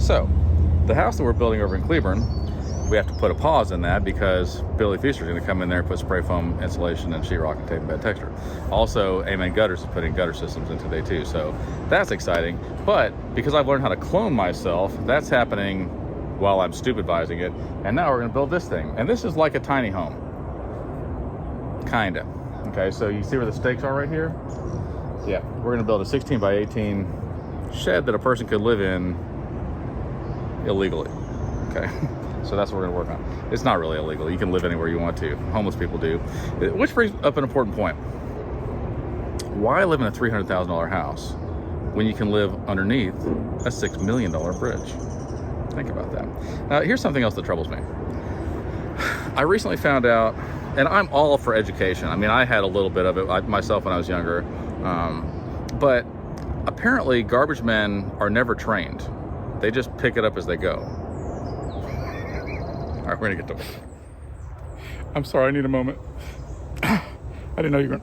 So, the house that we're building over in Cleburne, we have to put a pause in that because Billy Feaster's going to come in there and put spray foam insulation and sheetrock and tape and bed texture. Also, Amen Gutters is putting gutter systems in today too, so that's exciting. But because I've learned how to clone myself, that's happening while I'm stupidvising it. And now we're going to build this thing. And this is like a tiny home. Kinda. Okay, so you see where the stakes are right here? Yeah, we're going to build a 16 by 18 shed that a person could live in illegally. Okay. So that's what we're going to work on. It's not really illegal. You can live anywhere you want to. Homeless people do. Which brings up an important point. Why live in a $300,000 house when you can live underneath a $6 million bridge? Think about that. Here's something else that troubles me. I recently found out, and I'm all for education. I mean, I had a little bit of it myself when I was younger. But apparently garbage men are never trained. They just pick it up as they go. All right, we're gonna get to it. I'm sorry, I need a moment. I didn't know you were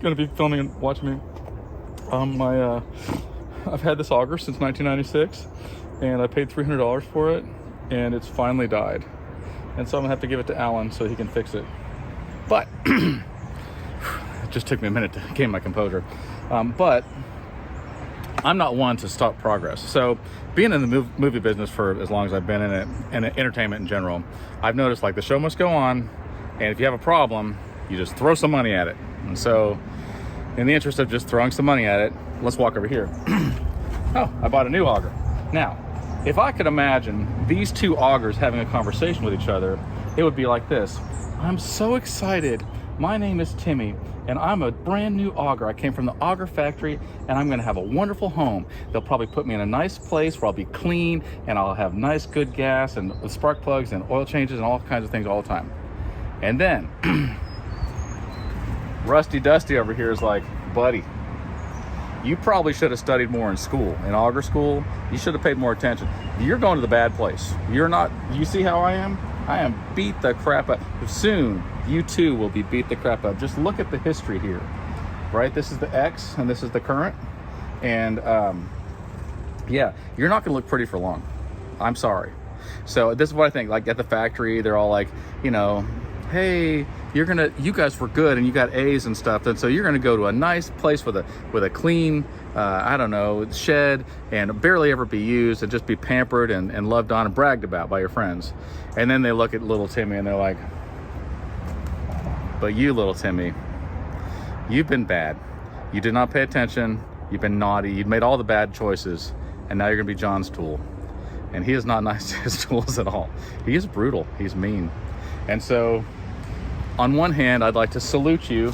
gonna be filming and watching me. I've had this auger since 1996, and I paid $300 for it, and it's finally died. And so I'm gonna have to give it to Alan so he can fix it. But it just took me a minute to gain my composure. But I'm not one to stop progress. So being in the movie business for as long as I've been in it, and entertainment in general, I've noticed like the show must go on, and if you have a problem, you just throw some money at it. And so in the interest of just throwing some money at it, let's walk over here. Oh, I bought a new auger. Now, if I could imagine these two augers having a conversation with each other, it would be like this. I'm so excited. My name is Timmy, and I'm a brand new auger. I came from the auger factory, and I'm gonna have a wonderful home. They'll probably put me in a nice place where I'll be clean, and I'll have nice, good gas, and spark plugs, and oil changes, and all kinds of things all the time. And then, Rusty Dusty over here is like, buddy, you probably should have studied more in school, in auger school. You should have paid more attention. You're going to the bad place. You're not, you see how I am? I am beat the crap up. Soon, you too will be beat the crap up. Just look at the history here, right? This is the X and this is the current. And yeah, you're not gonna look pretty for long. I'm sorry. So this is what I think, like at the factory, they're all like, you know, hey, you guys were good and you got A's and stuff. And so you're gonna go to a nice place with a clean, I don't know, shed and barely ever be used and just be pampered and loved on and bragged about by your friends. And then they look at little Timmy and they're like, but you, little Timmy, you've been bad. You did not pay attention. You've been naughty. You've made all the bad choices. And now you're gonna be John's tool. And he is not nice to his tools at all. He is brutal. He's mean. And so, on one hand, I'd like to salute you,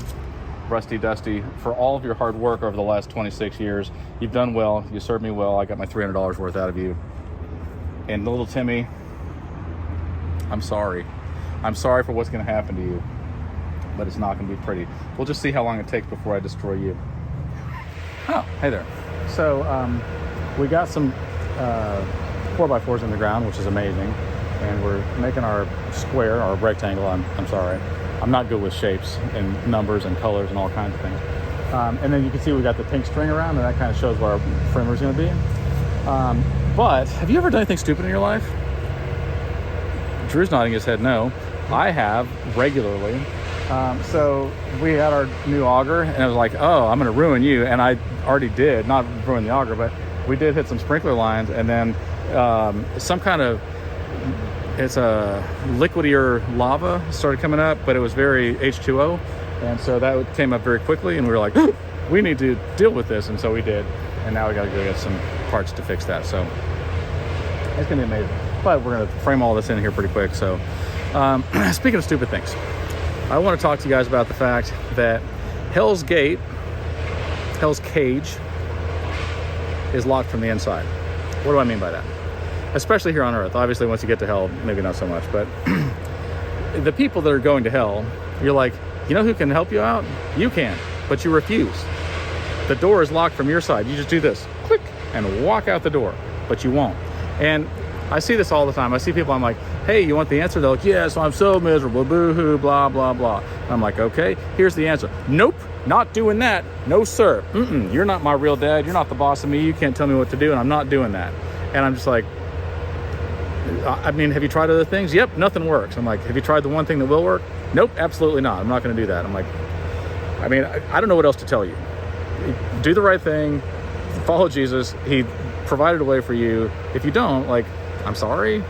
Rusty Dusty, for all of your hard work over the last 26 years. You've done well. You served me well. I got my $300 worth out of you. And little Timmy, I'm sorry. I'm sorry for what's going to happen to you, but it's not going to be pretty. We'll just see how long it takes before I destroy you. Oh, hey there. So we got some 4x4s in the ground, which is amazing. And we're making our square, our rectangle. I'm sorry. I'm not good with shapes and numbers and colors and all kinds of things. And then you can see we got the pink string around, and that kind of shows where our framer's going to be. But have you ever done anything stupid in your life? Drew's nodding his head no. I have regularly. So we had our new auger, and I was like, oh, I'm going to ruin you. And I already did, not ruin the auger, but we did hit some sprinkler lines, and then some kind of, it's a liquidier lava started coming up, but it was very H2O. And so that came up very quickly, and we were like, we need to deal with this. And so we did. And now we got to go get some parts to fix that. So it's going to be amazing. But we're going to frame all this in here pretty quick. So speaking of stupid things, I want to talk to you guys about the fact that Hell's Cage is locked from the inside. What do I mean by that? Especially here on Earth. Obviously, once you get to hell, maybe not so much. But the people that are going to hell, you're like, you know who can help you out? You can, but you refuse. The door is locked from your side. You just do this, click, and walk out the door, but you won't. And I see this all the time. I see people, I'm like, hey, you want the answer? They're like, yes, I'm so miserable, boo-hoo, blah, blah, blah. And I'm like, okay, here's the answer. Nope, not doing that. No, sir. You're not my real dad. You're not the boss of me. You can't tell me what to do, and I'm not doing that. And I'm just like, I mean, have you tried other things? Yep, nothing works. I'm like, have you tried the one thing that will work? Nope, absolutely not. I'm not going to do that. I'm like, I mean, I don't know what else to tell you. Do the right thing. Follow Jesus. He provided a way for you. If you don't, like, I'm sorry,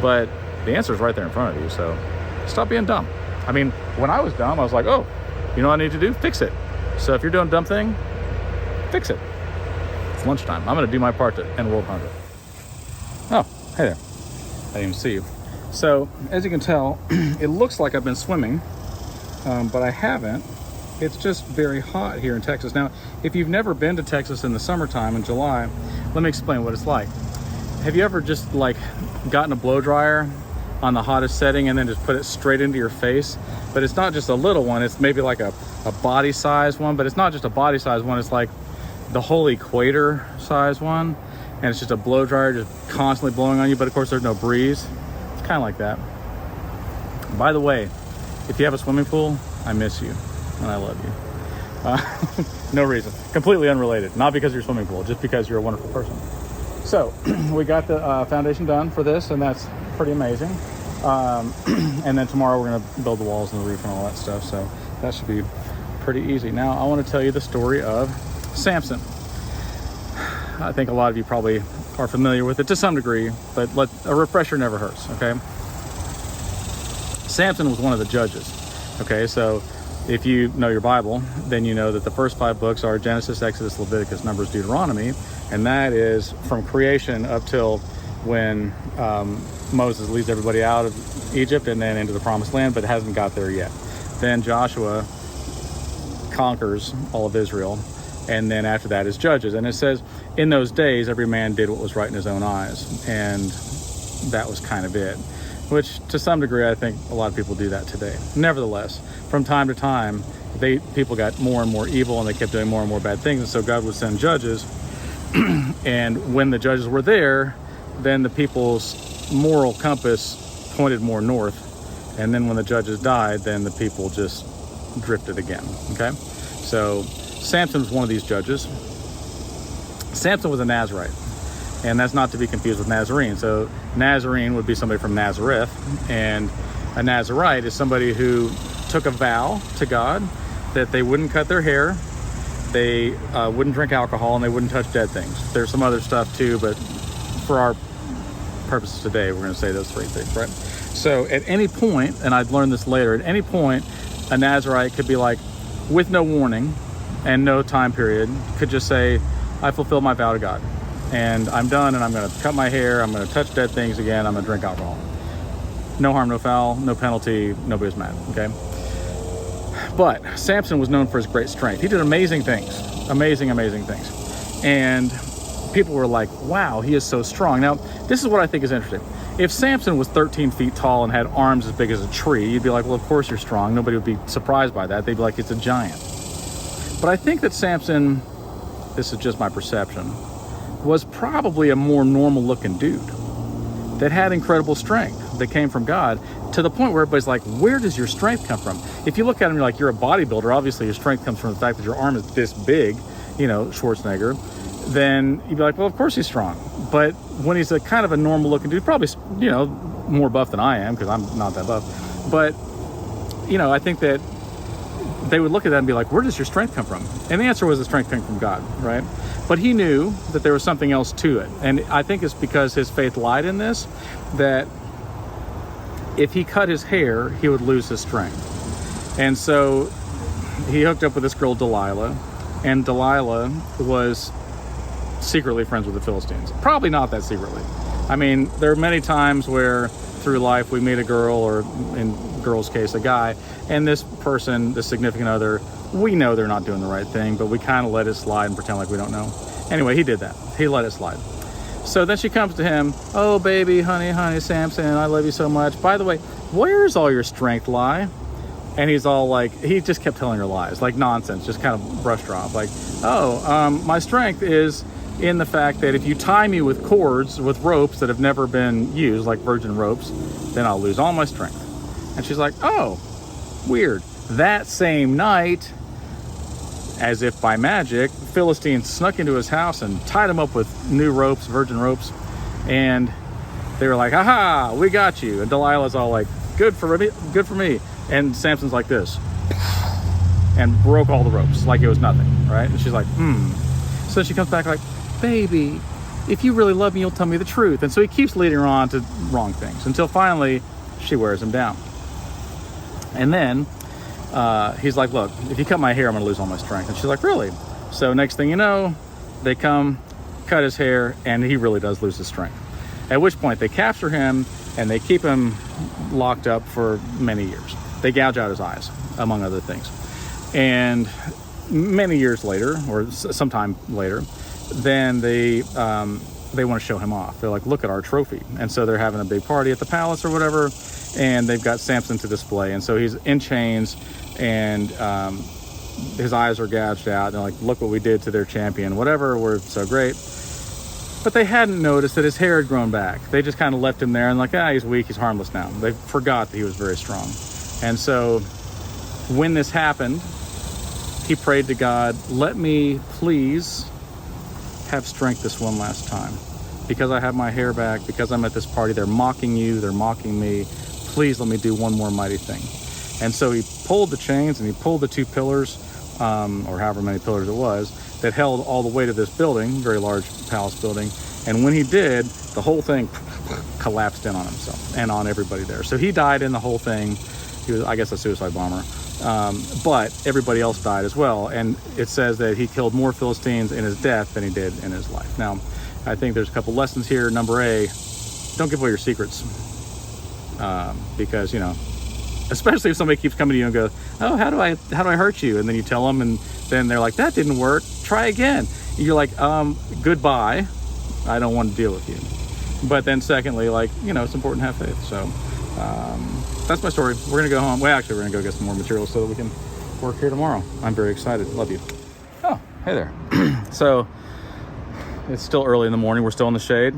but the answer is right there in front of you. So stop being dumb. I mean, when I was dumb, I was like, oh, you know what I need to do? Fix it. So if you're doing a dumb thing, fix it. It's lunchtime. I'm going to do my part to end world hunger. Oh, hey there. I didn't even see you. So as you can tell, it looks like I've been swimming, but I haven't. It's just very hot here in Texas. Now, if you've never been to Texas in the summertime in July, let me explain what it's like. Have you ever just like gotten a blow dryer on the hottest setting and then just put it straight into your face? But it's not just a little one. It's maybe like a body size one, but it's not just a body size one. It's like the whole equator size one. And it's just a blow dryer just constantly blowing on you. But of course there's no breeze. It's kind of like that. By the way, if you have a swimming pool, I miss you and I love you. No reason. Completely unrelated. Not because of your swimming pool, just because you're a wonderful person. So we got the foundation done for this, and that's pretty amazing. And then tomorrow we're going to build the walls and the roof and all that stuff. So that should be pretty easy. Now I want to tell you the story of Samson. I think a lot of you probably are familiar with it to some degree, but a refresher never hurts, okay? Samson was one of the judges, okay? So if you know your Bible, then you know that the first 5 books are Genesis, Exodus, Leviticus, Numbers, Deuteronomy, and that is from creation up till when Moses leads everybody out of Egypt and then into the promised land, but hasn't got there yet. Then Joshua conquers all of Israel, and then after that is Judges. And it says, in those days, every man did what was right in his own eyes, and that was kind of it. Which, to some degree, I think a lot of people do that today. Nevertheless, from time to time, people got more and more evil, and they kept doing more and more bad things, and so God would send judges. And when the judges were there, then the people's moral compass pointed more north. And then when the judges died, then the people just drifted again, okay? So Samson was one of these judges. Samson was a Nazarite, and that's not to be confused with Nazarene. So Nazarene would be somebody from Nazareth, and a Nazarite is somebody who took a vow to God that they wouldn't cut their hair, they wouldn't drink alcohol, and they wouldn't touch dead things. There's some other stuff too, but for our purposes today, we're going to say those 3 things, right? So at any point, and I'd learned this later, at any point, a Nazarite could be like, with no warning and no time period, could just say, I fulfilled my vow to God, and I'm done, and I'm going to cut my hair, I'm going to touch dead things again, I'm going to drink alcohol. No harm, no foul, no penalty, nobody's mad, okay? But Samson was known for his great strength. He did amazing things, amazing things. And people were like, wow, he is so strong. Now, this is what I think is interesting. If Samson was 13 feet tall and had arms as big as a tree, you'd be like, well, of course you're strong. Nobody would be surprised by that. They'd be like, it's a giant. But I think that Samson, this is just my perception, was probably a more normal looking dude that had incredible strength that came from God, to the point where everybody's like, where does your strength come from? If you look at him, you're like, you're a bodybuilder. Obviously, your strength comes from the fact that your arm is this big, you know, Schwarzenegger. Then you'd be like, well, of course he's strong. But when he's a kind of a normal looking dude, probably, you know, more buff than I am, because I'm not that buff. But, you know, I think that they would look at that and be like, where does your strength come from? And the answer was the strength came from God, right? But he knew that there was something else to it. And I think it's because his faith lied in this, that if he cut his hair, he would lose his strength. And so he hooked up with this girl, Delilah, and Delilah was secretly friends with the Philistines. Probably not that secretly. I mean, there are many times where through life we meet a girl, or in girl's case, a guy, and this person, the significant other, we know they're not doing the right thing, but we kind of let it slide and pretend like we don't know. Anyway, he did that. He let it slide. So then she comes to him, oh, baby, honey, Samson, I love you so much. By the way, where's all your strength lie? And he's all like, he just kept telling her lies, like nonsense, just kind of brushed her off. Like, my strength is in the fact that if you tie me with cords, with ropes that have never been used, like virgin ropes, then I'll lose all my strength. And she's like, oh, weird. That same night, as if by magic, Philistines snuck into his house and tied him up with new ropes, virgin ropes. And they were like, "Aha, we got you." And Delilah's all like, good for me. And Samson's like this, and broke all the ropes like it was nothing, right? And she's like, So she comes back like, "Baby, if you really love me, you'll tell me the truth." And so he keeps leading her on to wrong things until finally she wears him down. And then he's like, "Look, if you cut my hair, I'm gonna lose all my strength." And she's like, "Really?" So next thing you know, they come, cut his hair, and he really does lose his strength. At which point they capture him and they keep him locked up for many years. They gouge out his eyes, among other things. And many years later, or sometime later, then they want to show him off. They're like, "Look at our trophy." And so they're having a big party at the palace or whatever, and they've got Samson to display. And so he's in chains, and his eyes are gouged out. And they're like, "Look what we did to their champion, whatever, we're so great." But they hadn't noticed that his hair had grown back. They just kind of left him there and like, he's weak, he's harmless now. They forgot that he was very strong. And so when this happened, he prayed to God, "Let me please have strength this one last time. Because I have my hair back, because I'm at this party, they're mocking you, they're mocking me. Please let me do one more mighty thing." And so he pulled the chains and he pulled the 2 pillars, or however many pillars it was, that held all the weight of this building, very large palace building. And when he did, the whole thing collapsed in on himself and on everybody there. So he died in the whole thing. He was, I guess, a suicide bomber. But everybody else died as well. And it says that he killed more Philistines in his death than he did in his life. Now, I think there's a couple lessons here. Number A, don't give away your secrets. Because, especially if somebody keeps coming to you and goes, "Oh, how do I hurt you?" And then you tell them, and then they're like, "That didn't work. Try again." And you're like, "Goodbye. I don't want to deal with you." But then secondly, it's important to have faith. So that's my story. We're going to go home. Well, actually, we're going to go get some more materials so that we can work here tomorrow. I'm very excited. Love you. Oh, hey there. So it's still early in the morning. We're still in the shade.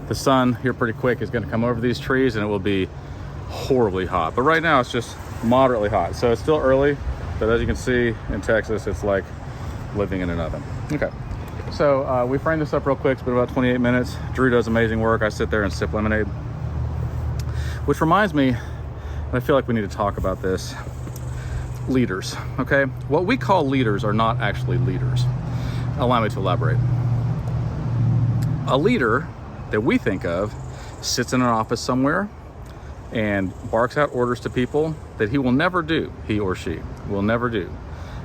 The sun here pretty quick is going to come over these trees, and it will be horribly hot. But right now it's just moderately hot. So it's still early, but as you can see in Texas, it's like living in an oven. Okay. So we framed this up real quick. It's been about 28 minutes. Drew does amazing work. I sit there and sip lemonade. Which reminds me, and I feel like we need to talk about this, leaders, okay? What we call leaders are not actually leaders. Allow me to elaborate. A leader that we think of sits in an office somewhere and barks out orders to people that he will never do, he or she will never do.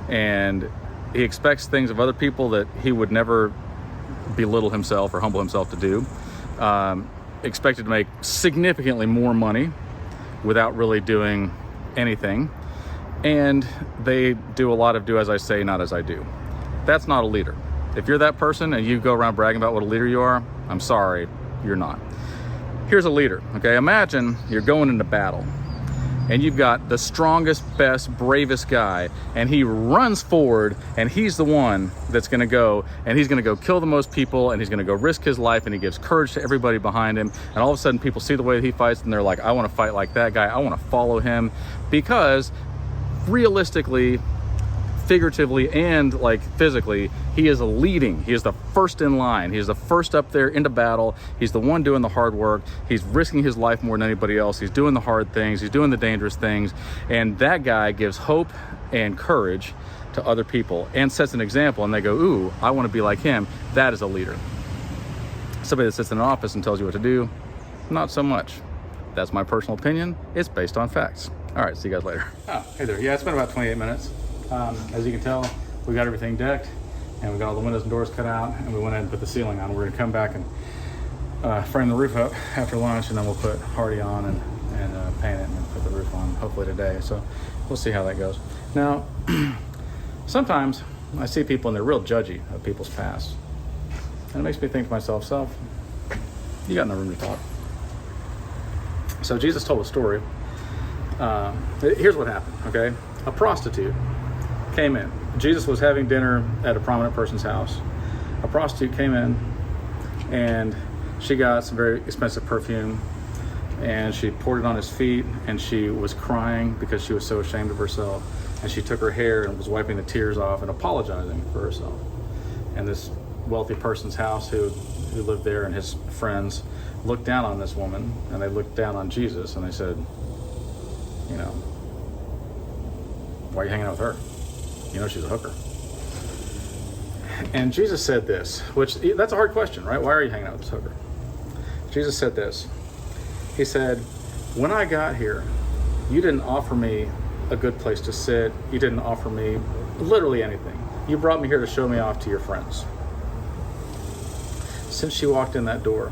And he expects things of other people that he would never belittle himself or humble himself to do. Expected to make significantly more money without really doing anything. And they do a lot of do as I say, not as I do. That's not a leader. If you're that person and you go around bragging about what a leader you are, I'm sorry, you're not. Here's a leader, okay? Imagine you're going into battle and you've got the strongest, best, bravest guy, and he runs forward, and he's the one that's gonna go, and he's gonna go kill the most people, and he's gonna go risk his life, and he gives courage to everybody behind him. And all of a sudden people see the way that he fights, and they're like, "I wanna fight like that guy, I wanna follow him," because realistically, figuratively, and physically, he is leading. He is the first in line. He is the first up there into battle. He's the one doing the hard work. He's risking his life more than anybody else. He's doing the hard things. He's doing the dangerous things. And that guy gives hope and courage to other people and sets an example, and they go, "Ooh, I want to be like him." That is a leader. Somebody that sits in an office and tells you what to do, not so much. That's my personal opinion. It's based on facts. All right, see you guys later. Oh, hey there. Yeah, it's been about 28 minutes. As you can tell, we got everything decked, and we got all the windows and doors cut out, and we went ahead and put the ceiling on. We're gonna come back and frame the roof up after lunch, and then we'll put Hardy on and paint it and put the roof on, hopefully today. So we'll see how that goes. Now, sometimes I see people and they're real judgy of people's past. And it makes me think to myself, you got no room to talk. So Jesus told a story. Here's what happened, okay? A prostitute came in. Jesus was having dinner at a prominent person's house. A prostitute came in, and she got some very expensive perfume, and she poured it on his feet, and she was crying because she was so ashamed of herself. And she took her hair and was wiping the tears off and apologizing for herself. And this wealthy person's house who lived there, and his friends looked down on this woman, and they looked down on Jesus, and they said, you know, why are you hanging out with her? You know she's a hooker. And Jesus said this, which, that's a hard question, right? Why are you hanging out with this hooker? Jesus said this. He said, when I got here, you didn't offer me a good place to sit. You didn't offer me literally anything. You brought me here to show me off to your friends. Since she walked in that door,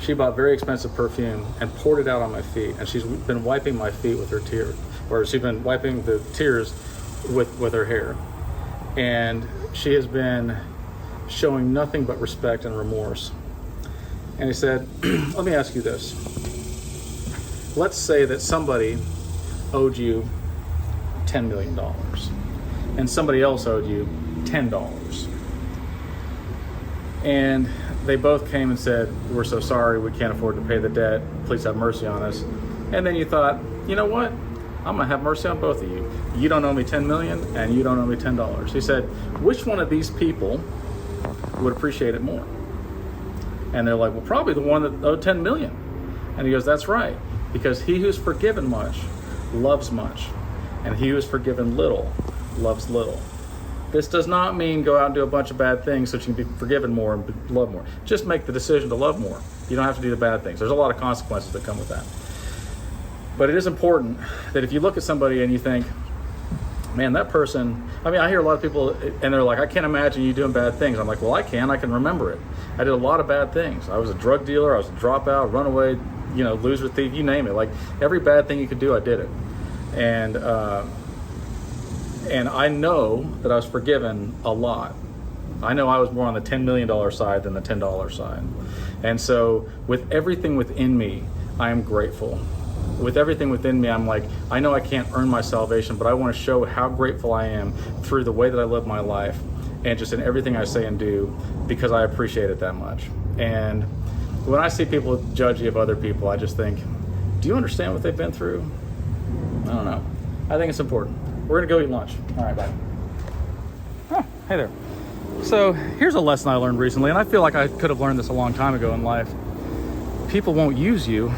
she bought very expensive perfume and poured it out on my feet. And she's been wiping my feet with her tears, or she's been wiping the tears with her hair. And she has been showing nothing but respect and remorse. And he said, let me ask you this. Let's say that somebody owed you $10 million and somebody else owed you $10. And they both came and said, we're so sorry, we can't afford to pay the debt. Please have mercy on us. And then you thought, you know what? I'm going to have mercy on both of you. You don't owe me $10 million and you don't owe me $10. He said, which one of these people would appreciate it more? And they're like, well, probably the one that owed $10 million. And he goes, that's right. Because he who's forgiven much loves much. And he who is forgiven little loves little. This does not mean go out and do a bunch of bad things so that you can be forgiven more and love more. Just make the decision to love more. You don't have to do the bad things. There's a lot of consequences that come with that. But it is important that if you look at somebody and you think, man, that person, I mean, I hear a lot of people and they're like, I can't imagine you doing bad things. I'm like, well, I can remember it. I did a lot of bad things. I was a drug dealer, I was a dropout, runaway, loser, thief, you name it. Like every bad thing you could do, I did it. And I know that I was forgiven a lot. I know I was more on the $10 million side than the $10 side. And so with everything within me, I am grateful. With everything within me, I'm like, I know I can't earn my salvation, but I want to show how grateful I am through the way that I live my life and just in everything I say and do, because I appreciate it that much. And when I see people judgy of other people, I just think, do you understand what they've been through? I don't know. I think it's important. We're gonna go eat lunch. All right, bye. Oh, hey there. So here's a lesson I learned recently, and I feel like I could have learned this a long time ago in life. People won't use you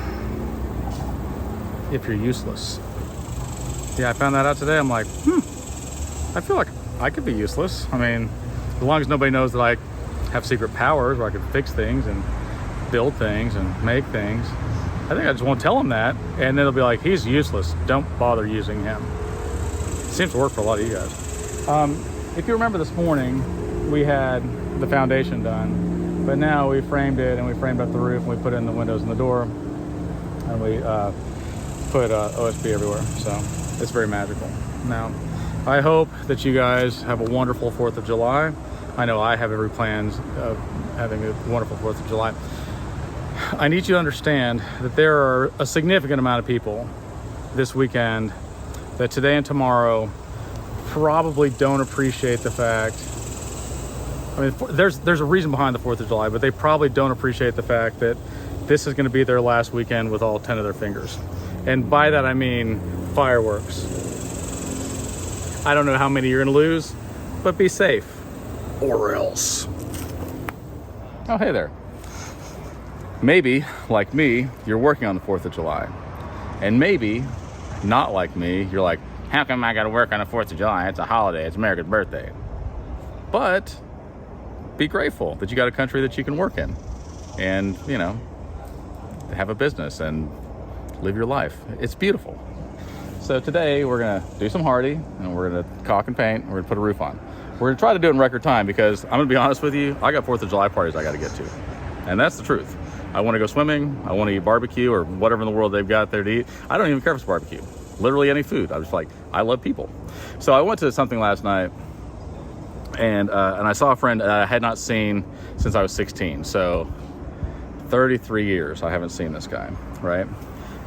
if you're useless. Yeah, I found that out today. I'm like, I feel like I could be useless. I mean, as long as nobody knows that I have secret powers where I can fix things and build things and make things, I think I just won't tell them that, and then they'll be like, he's useless, don't bother using him. It seems to work for a lot of you guys. If you remember this morning, we had the foundation done, but now we framed it and we framed up the roof and we put in the windows and the door, and we put OSB everywhere, so it's very magical. Now, I hope that you guys have a wonderful 4th of July. I know I have every plans of having a wonderful 4th of July. I need you to understand that there are a significant amount of people this weekend that today and tomorrow probably don't appreciate the fact, I mean, there's a reason behind the 4th of July, but they probably don't appreciate the fact that this is going to be their last weekend with all 10 of their fingers. And by that I mean fireworks. I don't know how many you're going to lose, but be safe, or else. Oh, hey there. Maybe, like me, you're working on the 4th of July. And maybe, not like me, you're like, how come I gotta work on the 4th of July? It's a holiday, it's America's birthday. But be grateful that you got a country that you can work in and, have a business and live your life. It's beautiful. So today we're gonna do some hardy and we're gonna caulk and paint, and we're gonna put a roof on. We're gonna try to do it in record time because I'm gonna be honest with you, I got 4th of July parties I gotta get to. And that's the truth. I want to go swimming. I want to eat barbecue or whatever in the world they've got there to eat. I don't even care if it's barbecue. Literally any food. I was like, I love people. So I went to something last night, and I saw a friend that I had not seen since I was 16. So 33 years I haven't seen this guy, right?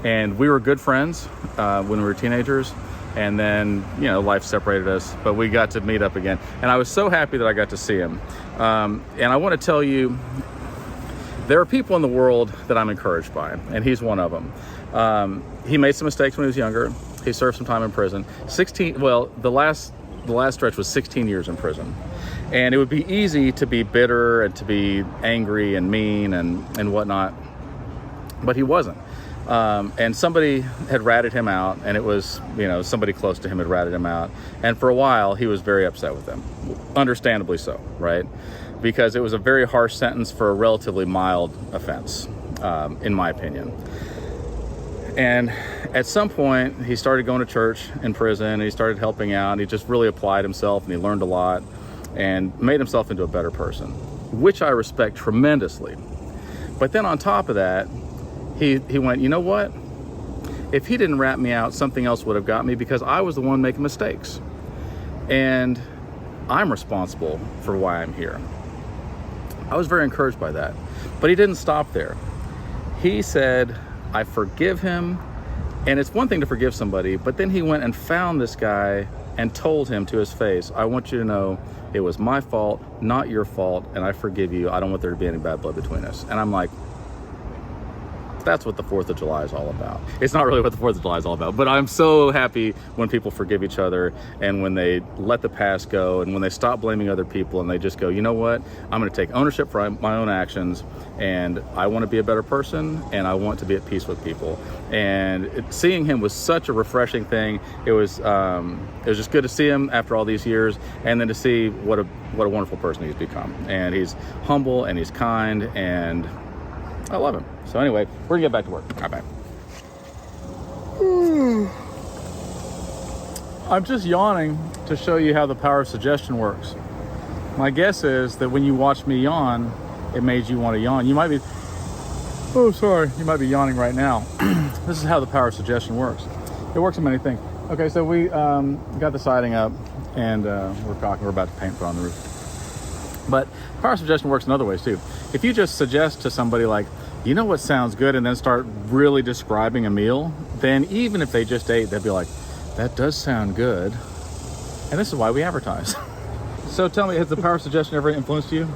And we were good friends when we were teenagers. And then, life separated us, but we got to meet up again. And I was so happy that I got to see him. And I want to tell you, there are people in the world that I'm encouraged by, and he's one of them. He made some mistakes when he was younger. He served some time in prison. The last stretch was 16 years in prison. And it would be easy to be bitter and to be angry and mean and whatnot. but he wasn't. And somebody had ratted him out, and it was, somebody close to him had ratted him out. And for a while, he was very upset with them. Understandably so, right? Because it was a very harsh sentence for a relatively mild offense, in my opinion. And at some point, he started going to church in prison, and he started helping out, and he just really applied himself, and he learned a lot, and made himself into a better person, which I respect tremendously. But then on top of that, he went, you know what? If he didn't rat me out, something else would have got me, because I was the one making mistakes. And I'm responsible for why I'm here. I was very encouraged by that. But he didn't stop there. He said, I forgive him. And it's one thing to forgive somebody, but then he went and found this guy and told him to his face, I want you to know it was my fault, not your fault, and I forgive you. I don't want there to be any bad blood between us. And I'm like, that's what the 4th of July is all about. It's not really what the 4th of July is all about, but I'm so happy when people forgive each other, and when they let the past go, and when they stop blaming other people, and they just go, you know what? I'm going to take ownership for my own actions, and I want to be a better person, and I want to be at peace with people. And seeing him was such a refreshing thing. It was just good to see him after all these years, and then to see what a wonderful person he's become. And he's humble, and he's kind, and I love him. So anyway, we're gonna get back to work. All right, bye. I'm just yawning to show you how the power of suggestion works. My guess is that when you watch me yawn, it made you want to yawn. You might be yawning right now. This is how the power of suggestion works. It works in many things. Okay, so we got the siding up, and we're about to paint on the roof. But power of suggestion works in other ways too. If you just suggest to somebody like, you know what sounds good, and then start really describing a meal, then even if they just ate, they'll be like, that does sound good. And this is why we advertise. So tell me, has the power of suggestion ever influenced you?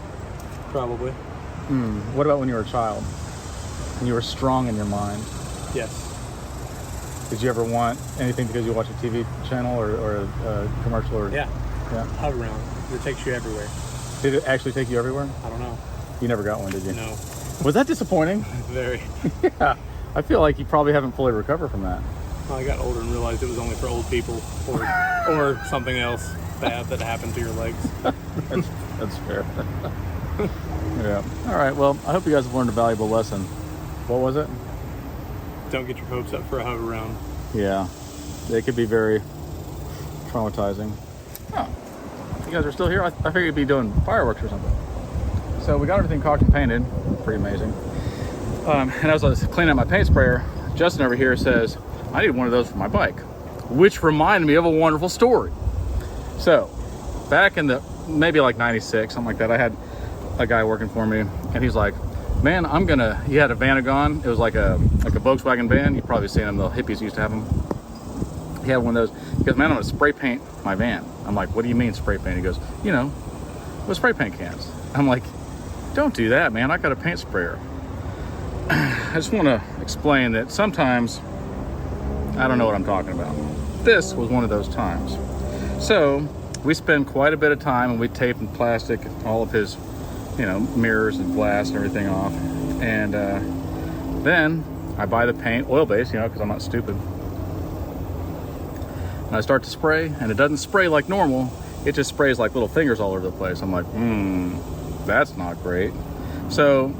Probably. What about when you were a child? When you were strong in your mind? Yes. Did you ever want anything because you watch a TV channel or a commercial? Or Yeah. Yeah. Hover around. It takes you everywhere. Did it actually take you everywhere? I don't know. You never got one, did you? No. Was that disappointing? Very. Yeah. I feel like you probably haven't fully recovered from that. Well, I got older and realized it was only for old people or something else bad that happened to your legs. That's fair. Yeah. All right. Well, I hope you guys have learned a valuable lesson. What was it? Don't get your hopes up for a hover round. Yeah. It could be very traumatizing. Oh, you guys are still here? I figured you'd be doing fireworks or something. So we got everything caulked and painted. Pretty amazing. And as I was cleaning up my paint sprayer, Justin over here says, I need one of those for my bike, which reminded me of a wonderful story. So back in the maybe like 96, something like that, I had a guy working for me, and he's like, man, he had a Vanagon. It was like a Volkswagen van. You've probably seen them. The hippies used to have them. He had one of those. He goes, man, I'm gonna spray paint my van. I'm like, what do you mean spray paint? He goes, with spray paint cans. I'm like, don't do that, man. I got a paint sprayer. I just want to explain that sometimes I don't know what I'm talking about. This was one of those times. So we spend quite a bit of time, and we tape and plastic all of his, mirrors and glass and everything off. And then I buy the paint, oil-based, because I'm not stupid. And I start to spray, and it doesn't spray like normal. It just sprays like little fingers all over the place. I'm like, that's not great. So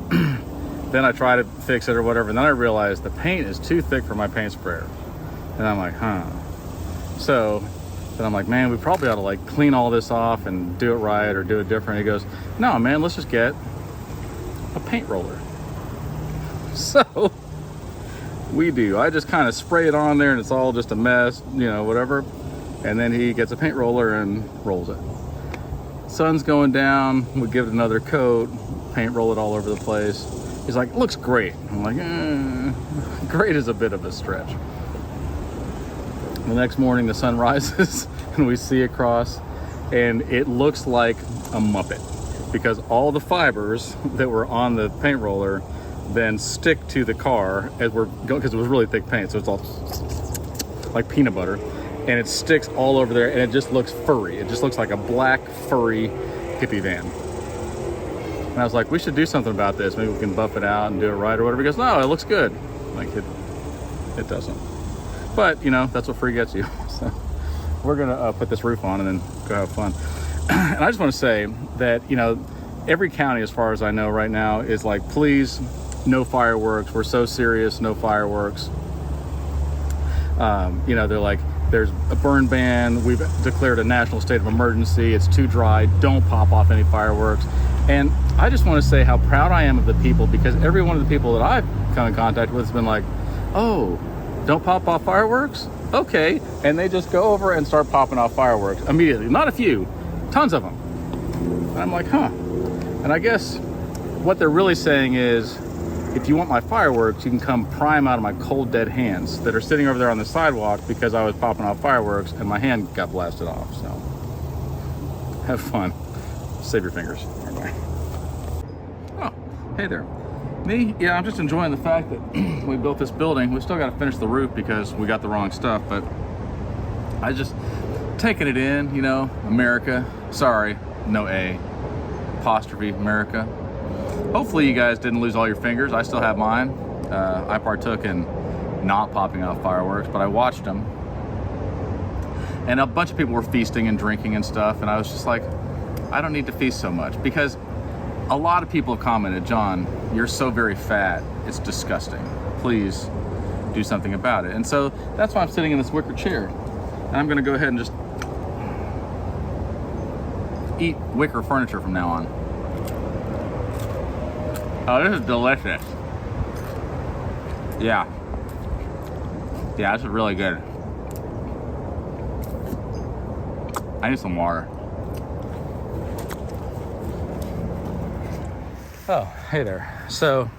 then I try to fix it or whatever, and then I realize the paint is too thick for my paint sprayer. And I'm like, So then I'm like, man, we probably ought to clean all this off and do it right or do it different. He goes, no, man, let's just get a paint roller. So we do. I just kind of spray it on there, and it's all just a mess, whatever. And then he gets a paint roller and rolls it. Sun's going down. We give it another coat, paint roll it all over the place. He's like, looks great. I'm like, great is a bit of a stretch. The next morning, the sun rises, and we see across, and it looks like a Muppet, because all the fibers that were on the paint roller then stick to the car as we're going, because it was really thick paint, so it's all like peanut butter, and it sticks all over there, and it just looks furry. It just looks like a black, furry hippie van. And I was like, we should do something about this. Maybe we can buff it out and do it right or whatever. He goes, no, it looks good. Like it doesn't. But, you know, that's what free gets you. So we're going to put this roof on and then go have fun. And I just want to say that, you know, every county, as far as I know right now, is like, please, no fireworks. We're so serious, no fireworks. You know, they're like, there's a burn ban. We've declared a national state of emergency. It's too dry. Don't pop off any fireworks. And I just want to say how proud I am of the people, because every one of the people that I've come in contact with has been like, oh, don't pop off fireworks? Okay. And they just go over and start popping off fireworks immediately. Not a few, tons of them. And I'm like, huh. And I guess what they're really saying is, if you want my fireworks, you can come pry them out of my cold, dead hands that are sitting over there on the sidewalk because I was popping off fireworks and my hand got blasted off. So have fun. Save your fingers. Bye. Oh, hey there. Me? Yeah, I'm just enjoying the fact that we built this building. We still got to finish the roof because we got the wrong stuff, but I just taking it in, you know, America. Sorry, no A. Apostrophe, America. Hopefully you guys didn't lose all your fingers. I still have mine. I partook in not popping off fireworks, but I watched them. And a bunch of people were feasting and drinking and stuff, and I was just like, I don't need to feast so much, because a lot of people have commented, John, you're so very fat, it's disgusting. Please do something about it. And so that's why I'm sitting in this wicker chair. And I'm gonna go ahead and just eat wicker furniture from now on. Oh, this is delicious. Yeah. Yeah, this is really good. I need some water. Oh, hey there. So,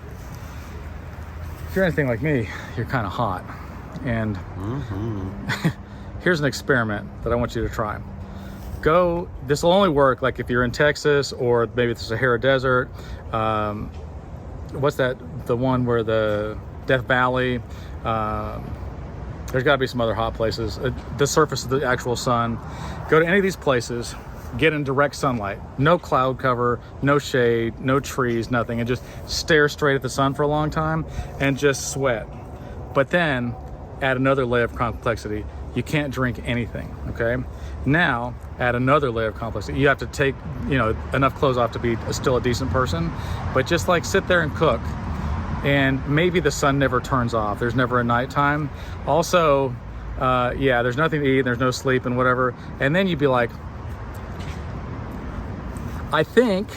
if you're anything like me, you're kind of hot. And here's an experiment that I want you to try. This will only work like if you're in Texas or maybe the Sahara Desert. What's that? The one where the Death Valley. There's got to be some other hot places. The surface of the actual sun. Go to any of these places. Get in direct sunlight. No cloud cover, no shade, no trees, nothing. And just stare straight at the sun for a long time and just sweat. But then add another layer of complexity. You can't drink anything, okay? Now, add another layer of complexity. You have to take, you know, enough clothes off to be still a decent person, but just like sit there and cook. And maybe the sun never turns off. There's never a nighttime. Also, yeah, there's nothing to eat, there's no sleep and whatever. And then you'd be like, I think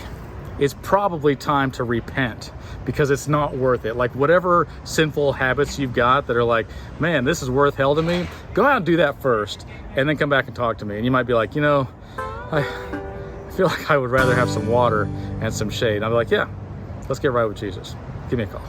it's probably time to repent, because it's not worth it. Like whatever sinful habits you've got that are like, man, this is worth hell to me, go out and do that first and then come back and talk to me. And you might be like, you know, I feel like I would rather have some water and some shade. And I'll be like, yeah, let's get right with Jesus. Give me a call.